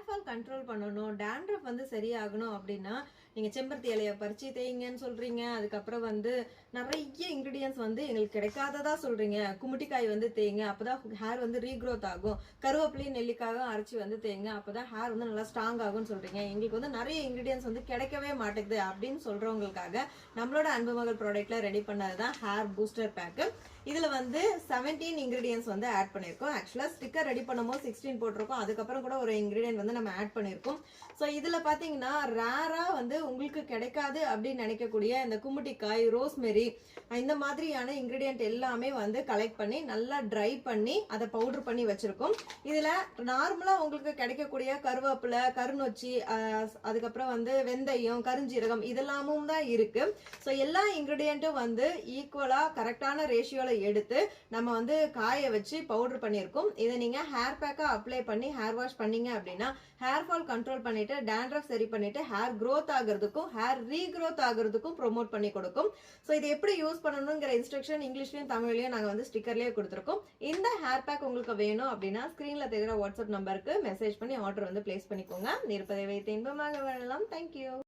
Hair fall control பண்ணணும், dandruff வந்து சரியாகணும் அப்படின்னா நீங்க செம்பருத்தி இலையை பறிச்சு தேய்ங்கன்னு சொல்றீங்க. அதுக்கப்புறம் வந்து நிறைய இன்கிரீடியன்ஸ் வந்து எங்களுக்கு கிடைக்காததா சொல்றீங்க. குமுட்டிக்காய் வந்து தேய்ங்க, அப்பதான் ஹேர் வந்து ரீக்ரோத் ஆகும். கருவேப்பிலையும் நெல்லிக்காயும் அரைச்சி வந்து தேய்ங்க, அப்பதான் ஹேர் வந்து நல்லா ஸ்ட்ராங் ஆகும்னு சொல்றீங்க. எங்களுக்கு வந்து நிறைய இன்கிரீடியன்ஸ் வந்து கிடைக்கவே மாட்டேங்குது அப்படின்னு சொல்றவங்களுக்காக நம்மளோட அன்பு மகள் ப்ராடக்ட்ல ரெடி பண்ணதுதான் ஹேர் பூஸ்டர் பேக்கு. இதுல வந்து 17 இன்கிரீடியன்ஸ் வந்து ஆட் பண்ணிருக்கோம். ஆக்சுவலா ஸ்டிக்கர் ரெடி பண்ணும்போது 16 போட்டிருக்கோம். அதுக்கப்புறம் கூட ஒரு இன்கிரீடியன்ட் வந்து நம்ம ஆட் பண்ணிருக்கோம். ஸோ இதுல பாத்தீங்கன்னா ரேரா வந்து உங்களுக்கு கிடைக்காது அப்படின்னு நினைக்கக்கூடிய இந்த குமுட்டிக்காய், ரோஸ்மெரி, இந்த மாதிரியான இன்கிரீடியன்ட் எல்லாமே வந்து கலெக்ட் பண்ணி நல்லா ட்ரை பண்ணி அதை பவுடர் பண்ணி வச்சிருக்கோம். இதுல நார்மலா உங்களுக்கு கிடைக்கக்கூடிய கருவேப்பிலை, கருநொச்சி, அதுக்கப்புறம் வந்து வெந்தயம், கருஞ்சீரகம் இதெல்லாமும் தான் இருக்கு. ஸோ எல்லா இன்கிரீடியன்ட்டும் வந்து ஈக்குவலா கரெக்டான ரேஷியோல எடுத்து நம்ம வந்து காய வச்சு பவுடர் பண்ணியிருக்கோம். இதை நீங்க ஹேர் பேக்கா அப்ளை பண்ணி ஹேர் வாஷ் பண்ணீங்க அப்படின்னா ஹேர் ஃபால் கண்ட்ரோல் பண்ணிட்டு டேண்ட்ரஃப் சரி பண்ணிட்டு ஹேர் க்ரோத் ஆகிறதுக்கும் ஹேர் ரீக்ரோத் ஆகிறதுக்கும் ப்ரொமோட் பண்ணி கொடுக்கும். ஸோ இது எப்படி யூஸ் பண்ணணுங்கிற இன்ஸ்ட்ரக்ஷன் இங்கிலீஷ்லயும் தமிழ்லயும் நாங்க வந்து ஸ்டிக்கர்லயே கொடுத்துருக்கோம். இந்த ஹேர் பேக் உங்களுக்கு வேணும் அப்படின்னா ஸ்கிரீன்ல தெரிகிற வாட்ஸ்அப் நம்பருக்கு மெசேஜ் பண்ணி ஆர்டர் வந்து பிளேஸ் பண்ணிக்கோங்க. இருப்பதை வைத்து இன்பமாக வாழலாம். தேங்க்யூ.